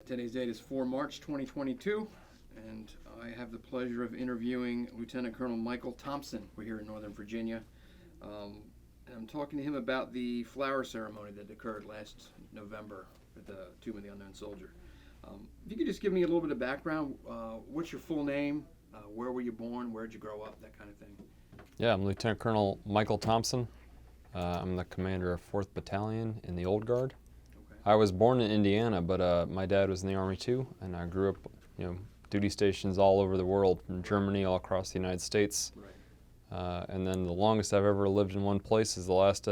Today's date is 4 March 2022, and I have the pleasure of interviewing Lieutenant Colonel Michael Thompson. We're here in Northern Virginia. And I'm talking to him about the flower ceremony that occurred last November at the Tomb of the Unknown Soldier. If you could just give me a little bit of background, what's your full name, where were you born, where did you grow up, that kind of thing. Yeah, I'm Lieutenant Colonel Michael Thompson. I'm the commander of 4th Battalion in the Old Guard. Okay. I was born in Indiana, but my dad was in the Army too, and I grew up, duty stations all over the world, from Germany all across the United States. Right. And then the longest I've ever lived in one place is the last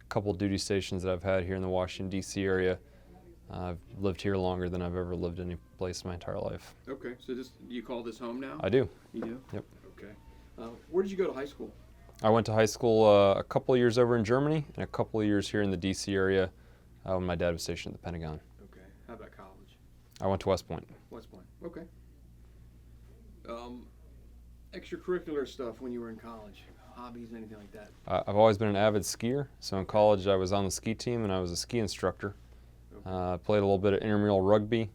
couple duty stations that I've had here in the Washington, D.C. area. I've lived here longer than I've ever lived any place in my entire life. Okay, so do you call this home now? I do. You do? Yep. Okay. Where did you go to high school? I went to high school a couple of years over in Germany and a couple of years here in the D.C. area when my dad was stationed at the Pentagon. Okay. How about college? I went to West Point. West Point. Okay. Extracurricular stuff when you were in college, hobbies, anything like that? I've always been an avid skier. So in college I was on the ski team and I was a ski instructor. Okay. I played a little bit of intramural rugby.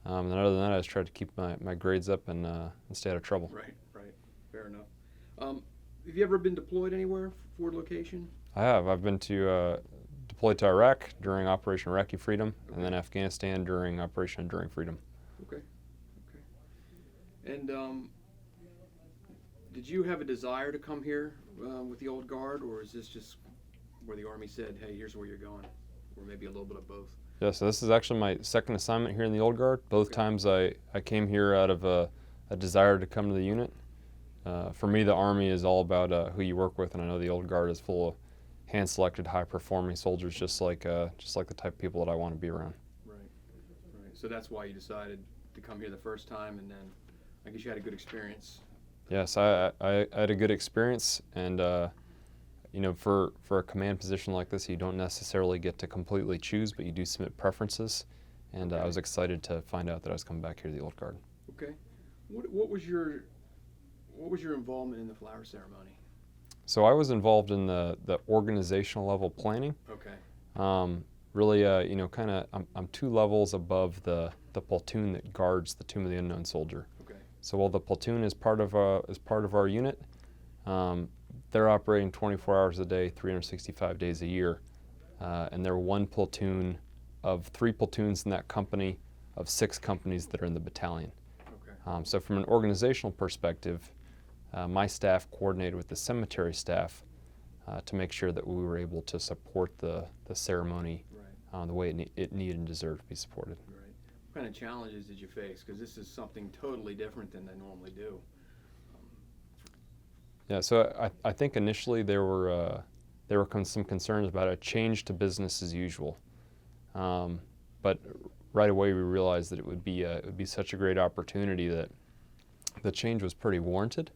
And other than that, I just tried to keep my grades up and stay out of trouble. Right. Fair enough. Have you ever been deployed anywhere, forward location? I have. I've been deployed to Iraq during Operation Iraqi Freedom, Okay. and then Afghanistan during Operation Enduring Freedom. Okay. And did you have a desire to come here with the Old Guard, or is this just where the Army said, hey, here's where you're going, or maybe a little bit of both? Yeah, so this is actually my second assignment here in the Old Guard. Both Okay. times I came here out of a desire to come to the unit. For me, the Army is all about who you work with, and I know the Old Guard is full of hand-selected, high-performing soldiers, just like the type of people that I want to be around. Right. So that's why you decided to come here the first time, and then I guess you had a good experience. Yes, I had a good experience, and for a command position like this, you don't necessarily get to completely choose, but you do submit preferences, and I was excited to find out that I was coming back here to the Old Guard. Okay. What was your involvement in the flower ceremony? So I was involved in the organizational level planning. Okay. Really, I'm 2 levels above the platoon that guards the Tomb of the Unknown Soldier. Okay. So while the platoon is part of our unit, they're operating 24 hours a day, 365 days a year, and they're one platoon of 3 platoons in that company of 6 companies that are in the battalion. Okay. So from an organizational perspective, my staff coordinated with the cemetery staff to make sure that we were able to support the ceremony Right. the way it needed and deserved to be supported. Right. What kind of challenges did you face? Because this is something totally different than they normally do. Yeah, so I think initially there were some concerns about a change to business as usual, but right away we realized that it would be such a great opportunity that the change was pretty warranted.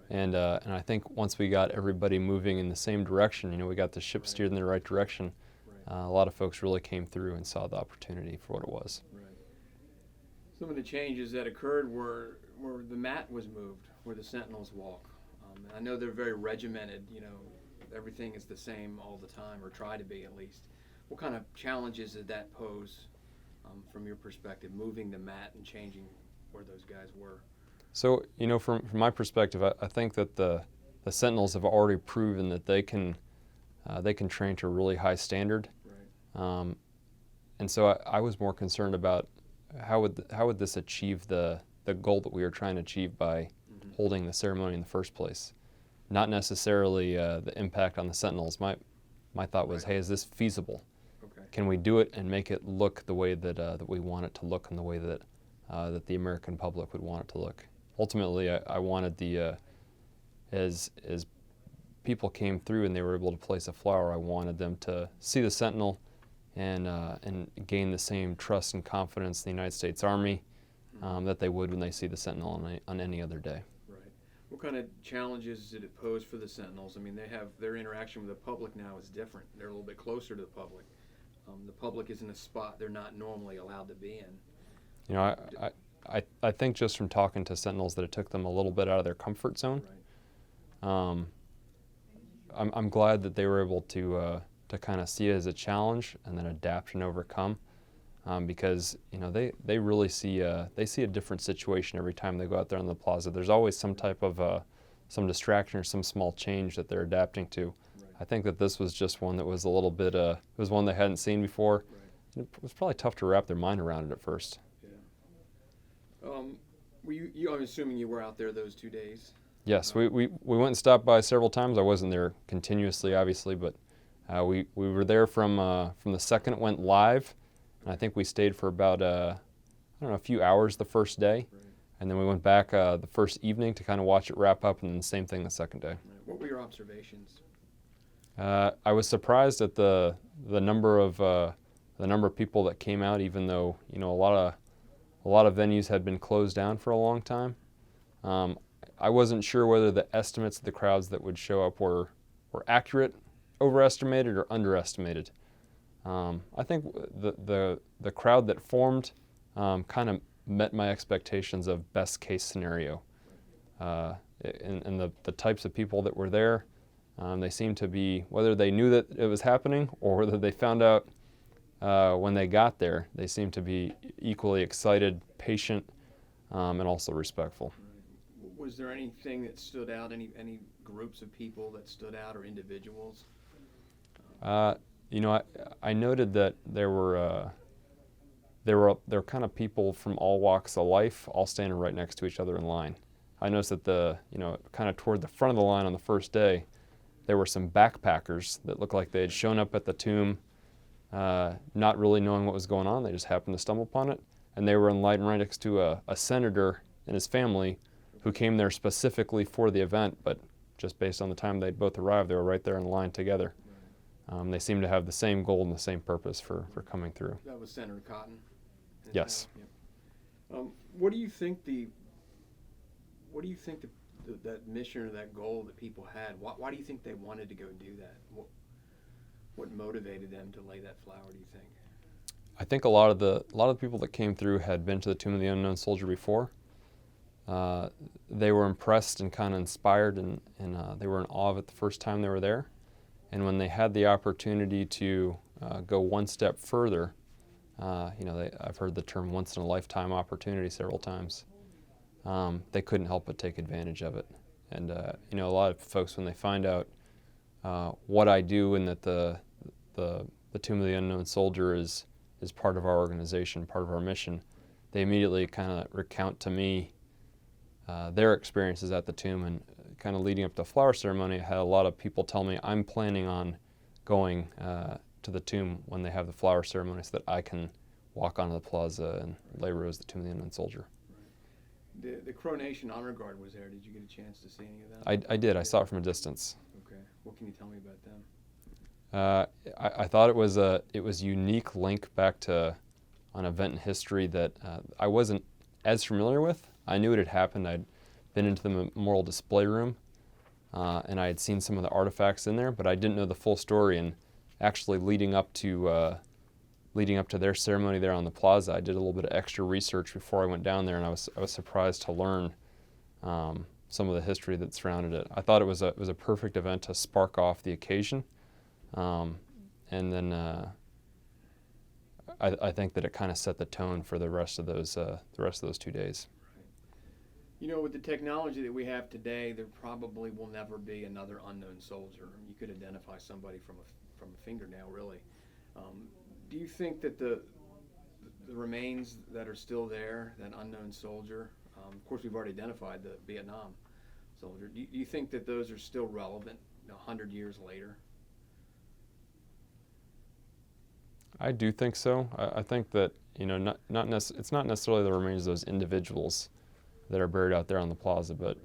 Right. And I think once we got everybody moving in the same direction, we got the ship Right. steered in the right direction. Right. A lot of folks really came through and saw the opportunity for what it was. Right. Some of the changes that occurred were the mat was moved, where the sentinels walk. I know they're very regimented. Everything is the same all the time, or try to be at least. What kind of challenges did that pose from your perspective, moving the mat and changing where those guys were? So, from my perspective, I think that the Sentinels have already proven that they can train to a really high standard. Right. And so I was more concerned about how would this achieve the goal that we were trying to achieve by holding the ceremony in the first place. Not necessarily the impact on the Sentinels. My thought was, Right. hey, is this feasible? Okay. Can we do it and make it look the way that we want it to look and the way that the American public would want it to look? Ultimately, I wanted as people came through and they were able to place a flower, I wanted them to see the Sentinel and gain the same trust and confidence in the United States Army that they would when they see the Sentinel on any other day. Right. What kind of challenges did it pose for the Sentinels? I mean, they have their interaction with the public now is different. They're a little bit closer to the public. The public is in a spot they're not normally allowed to be in. I think just from talking to Sentinels that it took them a little bit out of their comfort zone. Right. I'm glad that they were able to kind of see it as a challenge and then adapt and overcome. because they really see a different situation every time they go out there on the plaza. There's always some type of some distraction or some small change that they're adapting to. Right. I think that this was just one that was a little bit, it was one they hadn't seen before. Right. It was probably tough to wrap their mind around it at first. Yeah. I'm assuming you were out there those 2 days? Yes, we went and stopped by several times. I wasn't there continuously, obviously, but we were there from the second it went live, and I think we stayed for about a few hours the first day. Right. And then we went back the first evening to kind of watch it wrap up, and then the same thing the second day. Right. What were your observations? I was surprised at the number of people that came out, even though a lot of venues had been closed down for a long time. I wasn't sure whether the estimates of the crowds that would show up were accurate, overestimated, or underestimated. I think the crowd that formed kind of met my expectations of best case scenario. And the types of people that were there, they seemed to be, whether they knew that it was happening or whether they found out when they got there, they seemed to be equally excited, patient, and also respectful. Was there anything that stood out, any groups of people that stood out or individuals? I noted that there were kind of people from all walks of life all standing right next to each other in line. I noticed that kind of toward the front of the line on the first day, there were some backpackers that looked like they had shown up at the tomb, not really knowing what was going on. They just happened to stumble upon it, and they were in line right next to a senator and his family who came there specifically for the event, but just based on the time they'd both arrived, they were right there in line together. They seemed to have the same goal and the same purpose for coming through. That was Senator Cotton? Yes. Yep. What do you think that mission or that goal that people had? Why do you think they wanted to go do that? What motivated them to lay that flower, do you think? I think a lot of the people that came through had been to the Tomb of the Unknown Soldier before. They were impressed and kind of inspired, and they were in awe of it the first time they were there. And when they had the opportunity to go one step further, I've heard the term once-in-a-lifetime opportunity several times. They couldn't help but take advantage of it. And a lot of folks, when they find out what I do and that the Tomb of the Unknown Soldier is part of our organization, part of our mission, they immediately kind of recount to me their experiences at the tomb. And kind of leading up to the flower ceremony, I had a lot of people tell me I'm planning on going to the tomb when they have the flower ceremony so that I can walk onto the plaza and lay rose the Tomb of the Unknown Soldier. Right. The Crow Nation Honor Guard was there. Did you get a chance to see any of that? I did. I saw it from a distance. Okay. What can you tell me about them? I thought it was a unique link back to an event in history that I wasn't as familiar with. I knew it had happened. I'd been into the memorial display room, and I had seen some of the artifacts in there, but I didn't know the full story. And actually, leading up to their ceremony there on the plaza, I did a little bit of extra research before I went down there, and I was surprised to learn some of the history that surrounded it. I thought it was a perfect event to spark off the occasion, and then I think that it kind of set the tone for the rest of those 2 days. With the technology that we have today, there probably will never be another unknown soldier. You could identify somebody from a fingernail, really. Do you think that the remains that are still there, that unknown soldier, of course we've already identified the Vietnam soldier, do you think that those are still relevant 100 years later? I do think so. I think that it's not necessarily the remains of those individuals that are buried out there on the plaza, but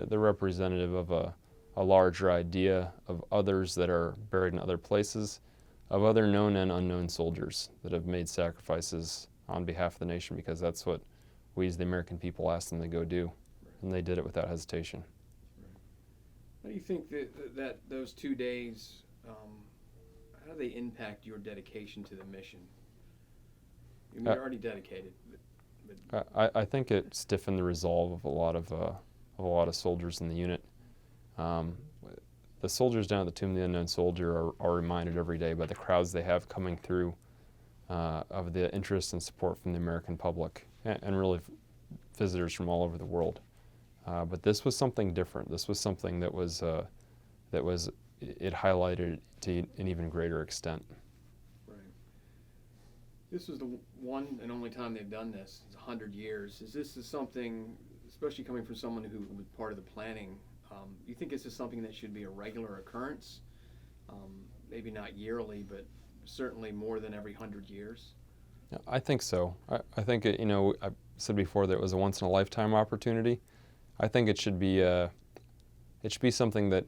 they're representative of a larger idea of others that are buried in other places, of other known and unknown soldiers that have made sacrifices on behalf of the nation, because that's what we as the American people asked them to go do, and they did it without hesitation. How do you think that those 2 days, how do they impact your dedication to the mission? You're already dedicated. I think it stiffened the resolve of a lot of soldiers in the unit. The soldiers down at the Tomb of the Unknown Soldier are reminded every day by the crowds they have coming through of the interest and support from the American public and really visitors from all over the world. But this was something different. This was something that was it highlighted to an even greater extent. Right. This is the one and only time they've done this. It's 100 years. Is this something, especially coming from someone who was part of the planning, you think this is something that should be a regular occurrence? Maybe not yearly, but certainly more than every 100 years? Yeah, I think so. I think it, I said before that it was a once in a lifetime opportunity. I think it should be something that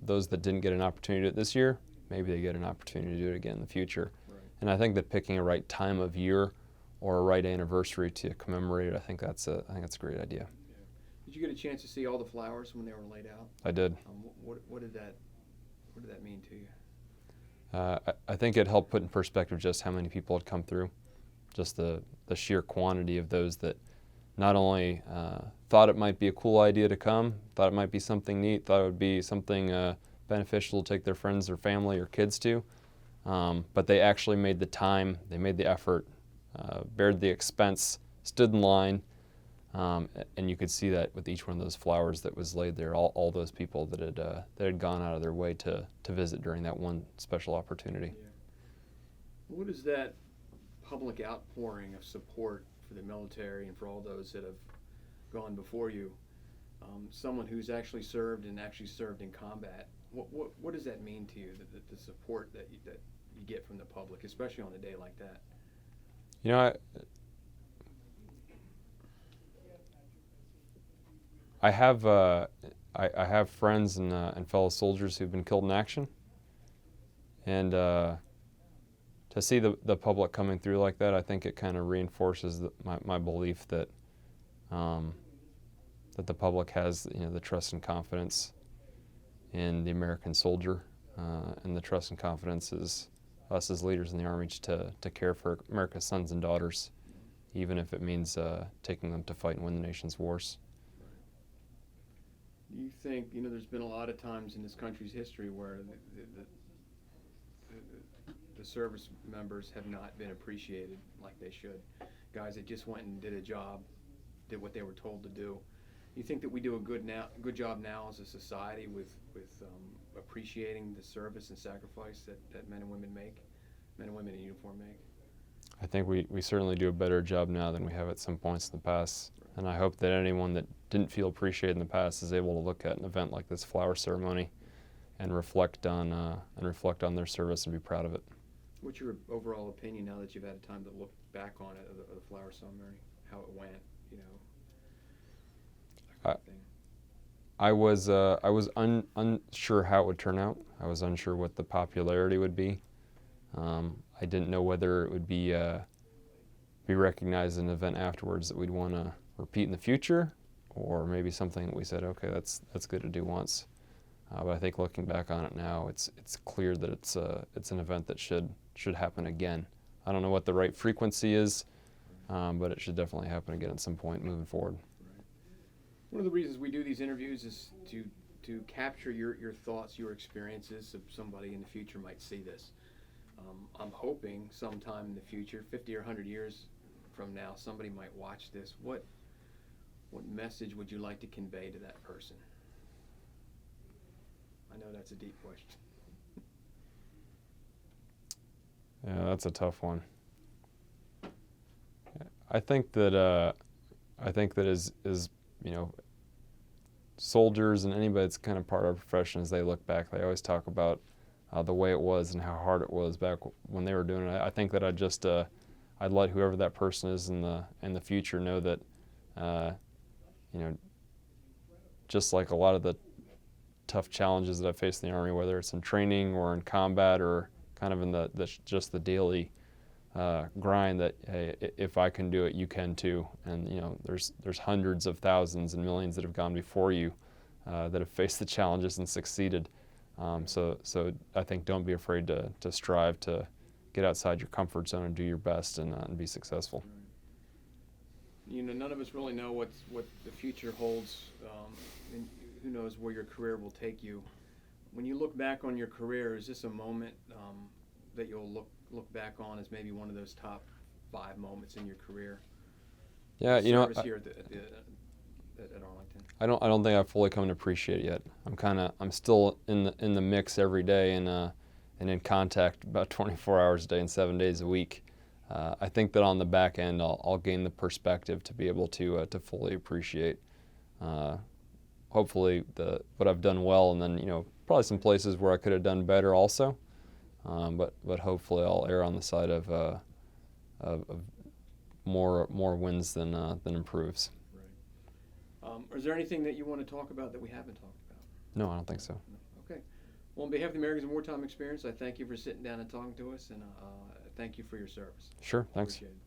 those that didn't get an opportunity to do it this year, maybe they get an opportunity to do it again in the future. Right. And I think that picking a right time of year or a right anniversary to commemorate it, I think that's a great idea. Yeah. Did you get a chance to see all the flowers when they were laid out? I did. What did that mean to you? I think it helped put in perspective just how many people had come through, just the sheer quantity of those that not only thought it might be a cool idea to come, thought it might be something neat, thought it would be something beneficial to take their friends or family or kids to, but they actually made the time, they made the effort, bared the expense, stood in line, and you could see that with each one of those flowers that was laid there, all those people that had gone out of their way to visit during that one special opportunity. Yeah. What is that public outpouring of support for the military and for all those that have gone before you? Someone who's actually served in combat. What does that mean to you? The support that you get from the public, especially on a day like that. I have friends and fellow soldiers who've been killed in action, and to see the public coming through like that, I think it kind of reinforces my belief that that the public has the trust and confidence in the American soldier, and the trust and confidence is us as leaders in the Army to care for America's sons and daughters, even if it means taking them to fight and win the nation's wars. Do you think, there's been a lot of times in this country's history where the service members have not been appreciated like they should. Guys that just went and did a job, did what they were told to do. You think that we do a good job now as a society with appreciating the service and sacrifice that men and women in uniform make? I think we certainly do a better job now than we have at some points in the past. And I hope that anyone that didn't feel appreciated in the past is able to look at an event like this flower ceremony and reflect on their service and be proud of it. What's your overall opinion now that you've had time to look back on it, of the flower ceremony, how it went, that kind of thing? I was unsure how it would turn out. I was unsure what the popularity would be. I didn't know whether it would be recognized as an event afterwards that we'd want to repeat in the future, or maybe something that we said, okay, that's good to do once. But I think looking back on it now, it's clear that it's an event that should happen again. I don't know what the right frequency is, but it should definitely happen again at some point moving forward. Right. One of the reasons we do these interviews is to capture your thoughts, your experiences, so somebody in the future might see this. I'm hoping sometime in the future, 50 or 100 years from now, somebody might watch this. What message would you like to convey to that person? I know that's a deep question. Yeah, that's a tough one. I think that as soldiers and anybody that's kind of part of our profession, as they look back, they always talk about the way it was and how hard it was back when they were doing it. I think that I'd let whoever that person is in the future know that just like a lot of the tough challenges that I faced in the Army, whether it's in training or in combat or kind of in just the daily grind, that hey, if I can do it, you can too. And there's hundreds of thousands and millions that have gone before you that have faced the challenges and succeeded. So I think don't be afraid to strive to get outside your comfort zone and do your best and be successful. None of us really know what the future holds, and who knows where your career will take you. When you look back on your career, is this a moment that you'll look look back on as maybe one of those top 5 moments in your career? Yeah, Service here at Arlington. I don't think I've fully come to appreciate it yet. I'm still in the mix every day and in contact about 24 hours a day and 7 days a week. I think that on the back end, I'll gain the perspective to be able to fully appreciate, hopefully what I've done well, and then probably some places where I could have done better also. But hopefully I'll err on the side of more wins than improves. Right. Is there anything that you want to talk about that we haven't talked about? No, I don't think so. Okay. Well, on behalf of the Americans of Wartime Experience, I thank you for sitting down and talking to us, and thank you for your service. Sure, thanks. Appreciate it.